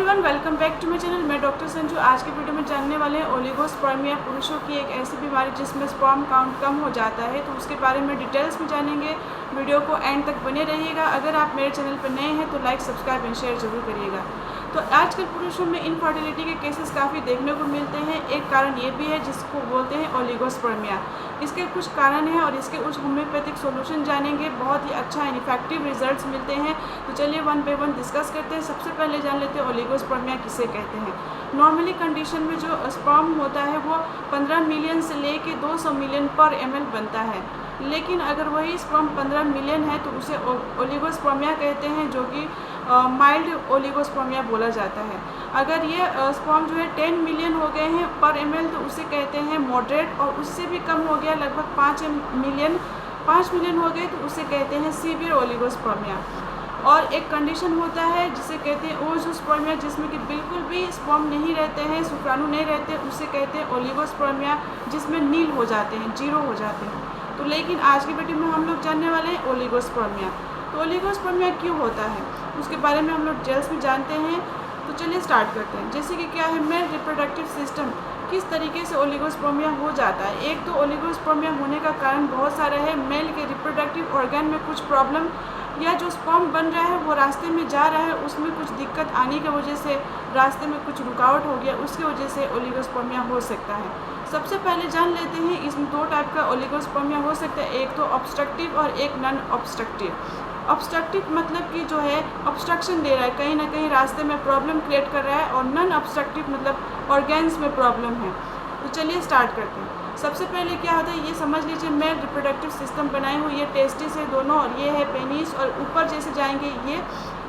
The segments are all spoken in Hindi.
Everyone, welcome back to my channel. मैं डॉक्टर संजू। आज के वीडियो में जानने वाले हैं ओलिगोस्पर्मिया पुरुषों की एक ऐसी बीमारी जिसमें स्पर्म काउंट कम हो जाता है, तो उसके बारे में डिटेल्स में जानेंगे। वीडियो को एंड तक बने रहिएगा। अगर आप मेरे चैनल पर नए हैं तो लाइक, सब्सक्राइब एंड शेयर जरूर करिएगा। तो आजकल पुरुषों में इनफर्टिलिटी के केसेस काफ़ी देखने को मिलते हैं। एक कारण ये भी है जिसको बोलते हैं ओलिगोस्पर्मिया। इसके कुछ कारण हैं और इसके कुछ होम्योपैथिक सॉल्यूशन जानेंगे। बहुत ही अच्छा एंड इफेक्टिव रिजल्ट्स मिलते हैं। तो चलिए वन बाय वन डिस्कस करते हैं। सबसे पहले जान लेते हैं ओलिगोस्पर्मिया किसे कहते हैं। नॉर्मली कंडीशन में जो स्पर्म होता है वो 15 मिलियन से लेके 200 मिलियन पर ml बनता है, लेकिन अगर वही स्पर्म 15 मिलियन है तो उसे ओलिगोस्पर्मिया कहते हैं, जो कि माइल्ड ओलिगोस्पर्मिया बोला जाता है। अगर ये स्पर्म जो है 10 मिलियन हो गए हैं पर ml तो उसे कहते हैं मॉडरेट, और उससे भी कम हो गया लगभग 5 मिलियन हो गए तो उसे कहते हैं सीवियर ओलिगोस्पर्मिया। और एक कंडीशन होता है जिसे कहते हैं ओजोस्पर्मिया, जिसमें कि बिल्कुल भी स्पर्म नहीं रहते हैं, शुक्राणु नहीं रहते, उसे कहते हैं ओलिगोस्पर्मिया, जिसमें नील हो जाते हैं, जीरो हो जाते हैं। तो लेकिन आज की वीडियो में हम लोग जानने वाले हैं ओलिगोस्पर्मिया। तो ओलिगोस्पर्मिया क्यों होता है उसके बारे में हम लोग डिटेल्स में जानते हैं। तो चलिए स्टार्ट करते हैं। जैसे कि क्या है मेल रिप्रोडक्टिव सिस्टम, किस तरीके से ओलिगोस्पर्मिया हो जाता है। एक तो ओलिगोस्पर्मिया होने का कारण बहुत सारा है। मेल के रिप्रोडक्टिव ऑर्गन में कुछ प्रॉब्लम, या जो स्पर्म बन रहा है वो रास्ते में जा रहा है, उसमें कुछ दिक्कत आने की वजह से, रास्ते में कुछ रुकावट हो गया, उसकी वजह से ओलिगोस्पर्मिया हो सकता है। सबसे पहले जान लेते हैं इसमें दो टाइप का ओलिगोस्पर्मिया हो सकता है, एक तो ऑब्स्ट्रक्टिव और एक नॉन ऑब्स्ट्रक्टिव। ऑब्स्ट्रक्टिव मतलब कि जो है ऑब्स्ट्रक्शन दे रहा है, कहीं ना कहीं रास्ते में प्रॉब्लम क्रिएट कर रहा है, और नॉन ऑब्स्ट्रक्टिव मतलब ऑर्गेन्स में प्रॉब्लम है। तो चलिए स्टार्ट करते हैं। सबसे पहले क्या होता है ये समझ लीजिए, मेल रिप्रोडक्टिव सिस्टम बनाई हुई है, टेस्टिस है दोनों, और ये है पेनिस, और ऊपर जैसे जाएंगे ये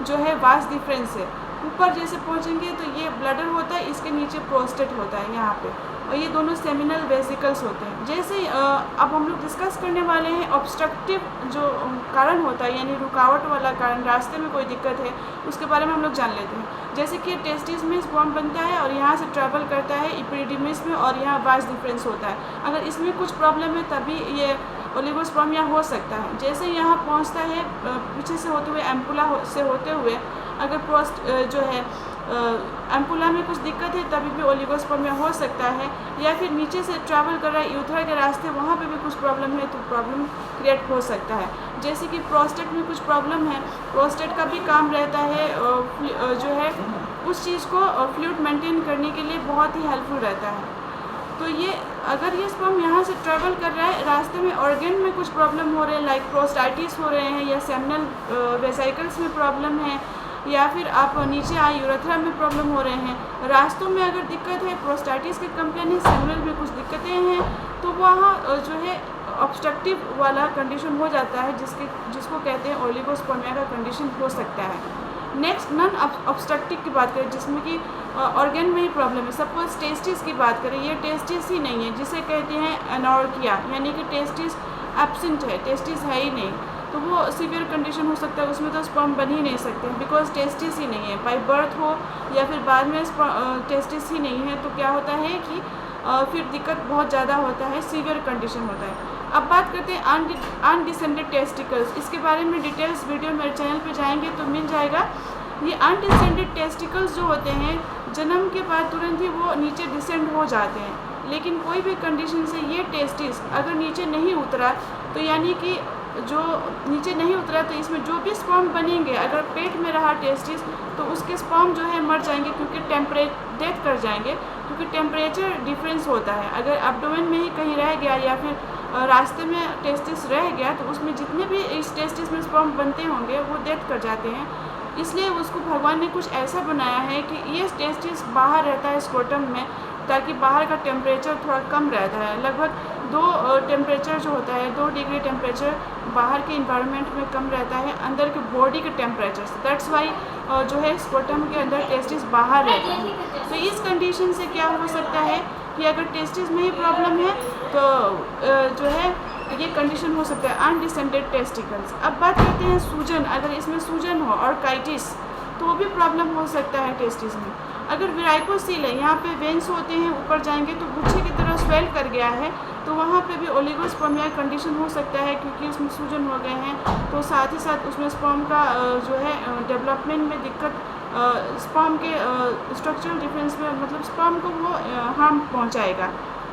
जो है वास डिफरेंस है, ऊपर जैसे पहुंचेंगे तो ये ब्लडर होता है, इसके नीचे प्रोस्टेट होता है यहाँ पे, और ये दोनों सेमिनल वेसिकल्स होते हैं। जैसे अब हम लोग डिस्कस करने वाले हैं ऑब्स्ट्रक्टिव जो कारण होता है, यानी रुकावट वाला कारण, रास्ते में कोई दिक्कत है, उसके बारे में हम लोग जान लेते हैं। जैसे कि टेस्टिस में स्पर्म बनता है और यहाँ से ट्रैवल करता है इपिडिडिमिस में, और यहाँ वास डिफरेंस होता है। अगर इसमें कुछ प्रॉब्लम है तभी ये ओलिगोस्पर्मिया हो सकता है। जैसे यहाँ पहुँचता है पीछे से होते हुए, एम्पुला से होते हुए, अगर जो है एम्पुला में कुछ दिक्कत है तभी भी ओलिगोस्पर्मिया हो सकता है। या फिर नीचे से ट्रैवल कर रहा है यूथरा के रास्ते, वहाँ पे भी कुछ प्रॉब्लम है तो प्रॉब्लम क्रिएट हो सकता है। जैसे कि प्रोस्टेट में कुछ प्रॉब्लम है, प्रोस्टेट का भी काम रहता है जो है उस चीज़ को फ्लूइड मेंटेन करने के लिए बहुत ही हेल्पफुल रहता है। तो ये अगर ये स्पर्म यहाँ से ट्रैवल कर रहा है, रास्ते में ऑर्गन में कुछ प्रॉब्लम हो रहे हैं, लाइक प्रोस्टाइटिस हो रहे हैं, या सेमिनल वेसिकल्स में प्रॉब्लम है, या फिर आप नीचे आए यूरेथ्रा में प्रॉब्लम हो रहे हैं, रास्तों में अगर दिक्कत है, प्रोस्टाइटिस के कंप्लेन है, सेमिनल में कुछ दिक्कतें हैं, तो वहाँ जो है ऑब्स्ट्रक्टिव वाला कंडीशन हो जाता है, जिसको कहते हैं ओलिगोस्पर्मिया का कंडीशन हो सकता है। नेक्स्ट नॉन ऑब्स्ट्रक्टिव की बात करें, जिसमें कि ऑर्गन में ही प्रॉब्लम है। सपोज टेस्टिस की बात करें, ये टेस्टिस ही नहीं है, जिसे कहते हैं एनोर्किया, यानी कि टेस्टिस एब्सेंट है, टेस्टिस है ही नहीं, तो वो सीवियर कंडीशन हो सकता है। उसमें तो स्पर्म बन ही नहीं सकते बिकॉज टेस्टिस ही नहीं है। बाई बर्थ हो या फिर बाद में टेस्टिस ही नहीं है, तो क्या होता है कि फिर दिक्कत बहुत ज़्यादा होता है, सीवियर कंडीशन होता है। अब बात करते हैं अनडिसेंडेड टेस्टिकल्स। इसके बारे में डिटेल्स वीडियो मेरे चैनल पे जाएंगे तो मिल जाएगा। ये अनडिसेंडेड टेस्टिकल्स जो होते हैं, जन्म के बाद तुरंत ही वो नीचे डिसेंड हो जाते हैं, लेकिन कोई भी कंडीशन से ये टेस्टिस अगर नीचे नहीं उतरा, तो यानी कि जो नीचे नहीं उतरा, तो इसमें जो भी स्पर्म बनेंगे, अगर पेट में रहा टेस्टिस तो उसके स्पर्म जो है मर जाएंगे, क्योंकि डेथ कर जाएंगे, क्योंकि टेम्परेचर डिफरेंस होता है। अगर एब्डोमेन में ही कहीं रह गया या फिर रास्ते में टेस्टिस रह गया, तो उसमें जितने भी इस टेस्टिस में स्पर्म बनते होंगे वो डेथ कर जाते हैं। इसलिए उसको भगवान ने कुछ ऐसा बनाया है कि ये टेस्टिस बाहर रहता है स्क्रोटम में, ताकि बाहर का टेम्परेचर थोड़ा कम रहता है। लगभग 2 टेम्परेचर जो होता है, 2 डिग्री टेम्परेचर बाहर के इन्वायरमेंट में कम रहता है अंदर के बॉडी के टेम्परेचर से। दैट्स वाई जो है स्क्रोटम के अंदर टेस्टिस बाहर रहता है। तो इस कंडीशन से क्या हो सकता है कि अगर टेस्टिस में ही प्रॉब्लम है तो जो है ये कंडीशन हो सकता है अनडिसेंडेड टेस्टिकल्स। अब बात करते हैं सूजन। अगर इसमें सूजन हो और काइटिस, तो वो भी प्रॉब्लम हो सकता है टेस्टिस में। अगर वेराइकोसील है, यहाँ पे वेंस होते हैं, ऊपर जाएंगे तो गुच्छे की तरह स्वेल कर गया है, तो वहाँ पे भी ओलिगोस्पर्मिया कंडीशन हो सकता है, क्योंकि उसमें सूजन हो गए हैं। तो साथ ही साथ उसमें स्पर्म का जो है डेवलपमेंट में दिक्कत स्पर्म के स्ट्रक्चरल डिफरेंस में, मतलब स्पर्म को वो हार्म पहुंचाएगा।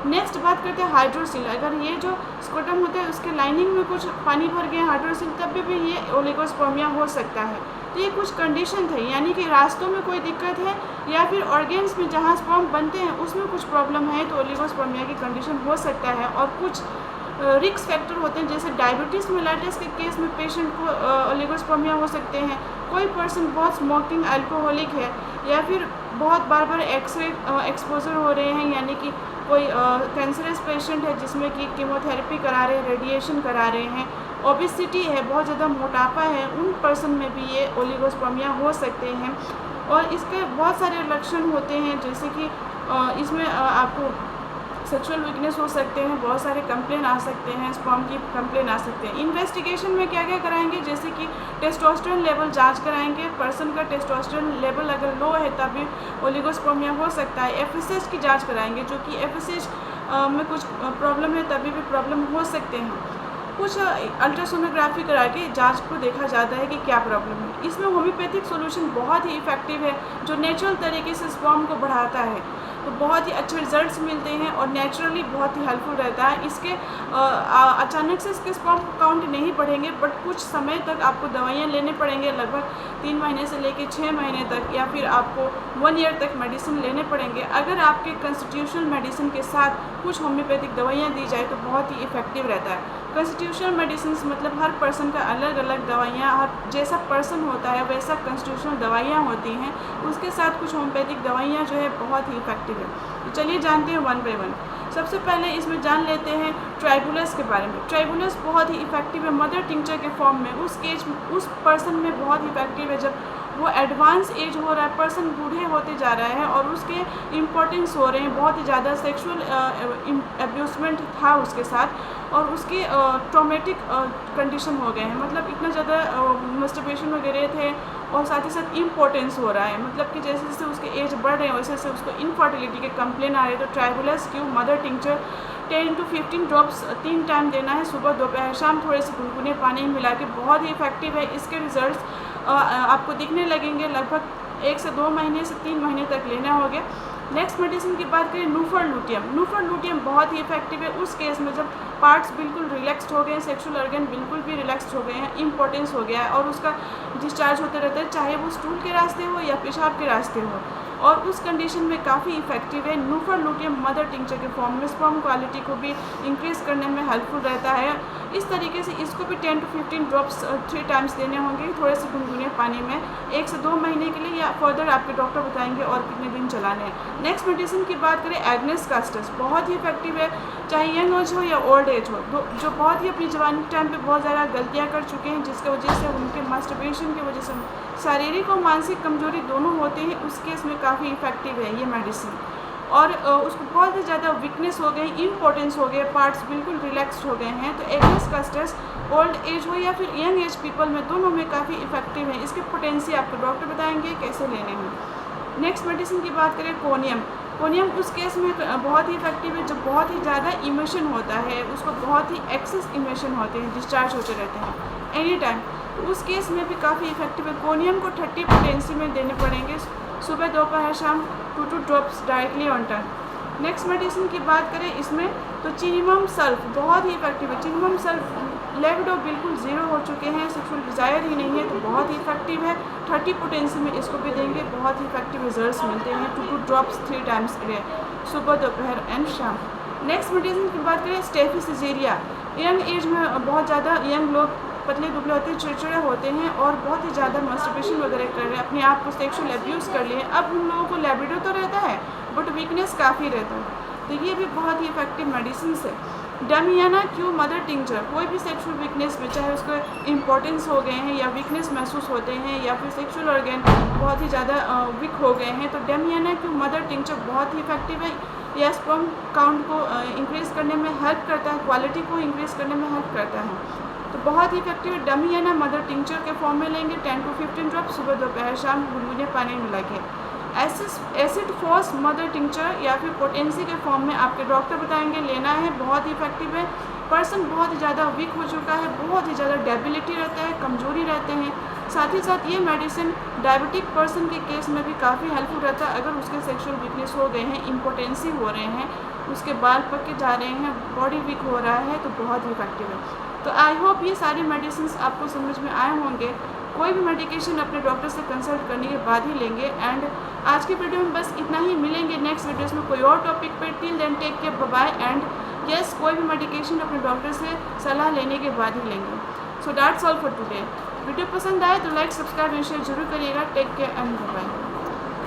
नेक्स्ट बात करते हैं हाइड्रोसिल। अगर ये जो स्क्रोटम होता है उसके लाइनिंग में कुछ पानी भर गया हाइड्रोसिल, तब भी ये ओलिगोस्पर्मिया हो सकता है। तो ये कुछ कंडीशन थे, यानी कि रास्तों में कोई दिक्कत है या फिर ऑर्गेन्स में जहाँ स्पर्म बनते हैं उसमें कुछ प्रॉब्लम है तो ओलिगोस्पर्मिया की कंडीशन हो सकता है। और कुछ रिस्क फैक्टर होते हैं, जैसे डायबिटीज़ मेलाइटस के केस में पेशेंट को ओलिगोस्पर्मिया हो सकते हैं। कोई पर्सन बहुत स्मोकिंग अल्कोहलिक है या फिर बहुत बार एक्सरे एक्सपोजर हो रहे हैं, यानी कि कोई कैंसरस पेशेंट है जिसमें कि कीमोथेरेपी करा रहे हैं, रेडिएशन करा रहे हैं, ओबेसिटी है, बहुत ज़्यादा मोटापा है, उन पर्सन में भी ये ओलिगोस्पर्मिया हो सकते हैं। और इसके बहुत सारे लक्षण होते हैं, जैसे कि इसमें आपको सेक्सुअल वीकनेस हो सकते हैं, बहुत सारे कंप्लेन आ सकते हैं, स्पर्म की कंप्लेन आ सकते हैं। इन्वेस्टिगेशन में क्या क्या कराएंगे, जैसे कि टेस्टोस्टेरोन लेवल जांच कराएंगे। पर्सन का टेस्टोस्टेरोन लेवल अगर लो है तभी ओलिगोस्पर्मिया हो सकता है। एफएसएच की जांच कराएंगे, जो कि एफएसएच में कुछ प्रॉब्लम है तभी भी प्रॉब्लम हो सकते हैं। कुछ अल्ट्रासोनोग्राफी करा के जांच को देखा जाता है कि क्या प्रॉब्लम है। इसमें होम्योपैथिक सॉल्यूशन बहुत ही इफेक्टिव है, जो नेचुरल तरीके से स्पर्म को बढ़ाता है, तो बहुत ही अच्छे रिजल्ट्स मिलते हैं और नेचुरली बहुत ही हेल्पफुल रहता है। इसके अचानक से इसके स्पर्म काउंट नहीं बढ़ेंगे, बट कुछ समय तक आपको दवाइयाँ लेने पड़ेंगे, लगभग 3 महीने से लेकर 6 महीने तक, या फिर आपको 1 ईयर तक मेडिसिन लेने पड़ेंगे। अगर आपके कॉन्स्टिट्यूशनल मेडिसिन के साथ कुछ होम्योपैथिक दवाइयाँ दी जाए तो बहुत ही इफेक्टिव रहता है। कॉन्स्टिट्यूशनल मेडिसिन मतलब हर पर्सन का अलग अलग दवाइयाँ, हर जैसा पर्सन होता है वैसा कॉन्स्टिट्यूशनल दवाइयाँ होती हैं, उसके साथ कुछ होम्योपैथिक दवाइयाँ जो है बहुत ही इफेक्टिव है। तो चलिए जानते हैं वन बाय वन। सबसे पहले इसमें जान लेते हैं ट्राइबुलस के बारे में। ट्राइबुलस बहुत ही इफेक्टिव है मदर टिंचर के फॉर्म में। उस पर्सन में बहुत इफेक्टिव है जब वो एडवांस एज हो रहा है, पर्सन बूढ़े होते जा रहा है और उसके इम्पोर्टेंस हो रहे हैं, बहुत ही ज़्यादा सेक्सुअल एब्यूसमेंट था उसके साथ और उसके ट्रॉमेटिक कंडीशन हो गए हैं, मतलब इतना ज़्यादा मस्टरबेशन वगैरह थे और साथ ही साथ इम्पोर्टेंस हो रहा है, मतलब कि जैसे जैसे उसके एज बढ़ रहे हैं वैसे वैसे उसको इनफर्टिलिटी के कंप्लेन आ रहे हैं। तो tribulus Q mother tincture 10 to 15 drops 3 time देना है, सुबह दोपहर शाम, थोड़े से गुनगुने पानी में मिला के। बहुत ही इफेक्टिव है। इसके रिजल्ट्स आपको दिखने लगेंगे लगभग 1 से 2 महीने से 3 महीने तक लेना हो गया। नेक्स्ट मेडिसिन की बात करें नूफर लूटियम। नूफर लूटियम बहुत ही इफेक्टिव है उस केस में जब पार्ट्स बिल्कुल रिलैक्स्ड हो गए हैं, सेक्सुअल ऑर्गन बिल्कुल भी रिलैक्स्ड हो गए हैं, इम्पोर्टेंस हो गया है और उसका डिस्चार्ज होते रहता है, चाहे वो स्टूल के रास्ते हो या पेशाब के रास्ते हो, और उस कंडीशन में काफ़ी इफेक्टिव है। नूफर लूटियम मदर टिंचर के फॉर्म में स्पर्म क्वालिटी को भी इंक्रीज़ करने में हेल्पफुल रहता है। इस तरीके से इसको भी 10 to 15 ड्रॉप्स 3 टाइम्स देने होंगे, थोड़े से गुनगुने पानी में, 1 से 2 महीने के लिए, या फर्दर आपके डॉक्टर बताएंगे और कितने दिन चलाने हैं। नेक्स्ट मेडिसिन की बात करें एग्नेस कास्टस, बहुत ही इफेक्टिव है, चाहे यंग एज हो या ओल्ड एज हो, जो बहुत ही अपनी जवानी टाइम पे बहुत ज़्यादा गलतियाँ कर चुके हैं जिसकी वजह से उनके मास्टरबेशन की वजह से शारीरिक और मानसिक कमजोरी दोनों होते हैं, उस केस में काफ़ी इफेक्टिव है ये मेडिसिन। और उसको बहुत ही ज़्यादा वीकनेस हो गई, इम्पोर्टेंस हो गए, पार्ट्स बिल्कुल रिलैक्स्ड हो गए हैं, तो एग्नेस कास्टस ओल्ड एज हो या फिर यंग एज पीपल में, दोनों में काफ़ी इफेक्टिव है। इसके पोटेंसी आपको डॉक्टर बताएंगे कैसे लेने हैं। नेक्स्ट मेडिसिन की बात करें कोनियम। कोनियम उस केस में बहुत ही इफेक्टिव है जब बहुत ही ज़्यादा इमोशन होता है, उसको बहुत ही एक्सेस इमोशन होते हैं, डिस्चार्ज होते रहते हैं एनी टाइम, तो उस केस में भी काफ़ी इफेक्टिव है। कोनियम को 30 पोटेंसी में देने पड़ेंगे, सुबह दोपहर शाम 2 drops directly on turn. Next medicine की बात करें इसमें तो चिनिमम सल्फ बहुत ही इफेक्टिव है। चिनिमम सल्फ लिबिडो बिल्कुल ज़ीरो हो चुके हैं, सेक्सुअल डिज़ायर ही नहीं है, तो बहुत ही इफेक्टिव है। 30 पोटेंसी में इसको भी देंगे, बहुत ही इफेक्टिव रिजल्ट्स मिलते हैं। 2 ड्रॉप्स 3 टाइम्स डे, सुबह दोपहर एंड शाम। नेक्स्ट मेडिसिन की बात करें स्टेफिसिजेरिया। यंग एज में बहुत ज़्यादा यंग लोग पतले दुबले होते हैं, चिड़चिड़े होते हैं और बहुत ही ज़्यादा मास्टरबेशन वगैरह कर रहे हैं, अपने आप को सेक्सुअल एब्यूज़ कर लिए। अब उन लोगों को लिबिडो तो रहता है बट वीकनेस काफ़ी रहता है, तो ये भी बहुत ही इफेक्टिव मेडिसिन है। डामियाना क्यू मदर टिंचर, कोई भी सेक्सुअल वीकनेस में, चाहे उसको इम्पोर्टेंस हो गए हैं या वीकनेस महसूस होते हैं या फिर सेक्सुअल ऑर्गन बहुत ही ज़्यादा वीक हो गए हैं, तो डामियाना क्यू मदर टिंचर बहुत ही इफेक्टिव है। यह स्पर्म काउंट को इंक्रीज़ करने में हेल्प करता है, क्वालिटी को इंक्रीज़ करने में हेल्प करता है, तो बहुत ही इफेक्टिव है। डामियाना मदर टिंचर के फॉर्म में लेंगे, 10 to 15 ड्रॉप, सुबह दोपहर शाम, गुनगुने पानी में मिला के। एसिड फोर्स मदर टिंचर या फिर पोटेंसी के फॉर्म में आपके डॉक्टर बताएंगे लेना है, बहुत ही इफेक्टिव है। पर्सन बहुत ही ज़्यादा वीक हो चुका है, बहुत ही ज़्यादा डेबिलिटी रहता है, कमजोरी रहते हैं, साथ ही साथ ये मेडिसिन डायबिटिक पर्सन के केस में भी काफ़ी हेल्पफुल रहता है। अगर उसके सेक्सुअल वीकनेस हो गए हैं, इम्पोटेंसी हो रहे हैं, उसके बाल पके जा रहे हैं, बॉडी वीक हो रहा है, तो बहुत ही इफेक्टिव है। तो आई होप ये सारे मेडिसिन आपको समझ में आए होंगे। कोई भी मेडिकेशन अपने डॉक्टर से कंसल्ट करने के बाद ही लेंगे। एंड आज की वीडियो में बस इतना ही। मिलेंगे नेक्स्ट वीडियोस में कोई और टॉपिक पर। Till then take care, bye bye. And yes, कोई भी मेडिकेशन अपने डॉक्टर से सलाह लेने के बाद ही लेंगे। So that's all for today. Video पसंद आए तो लाइक, सब्सक्राइब एंड शेयर जरूर करिएगा। Take care and bye bye.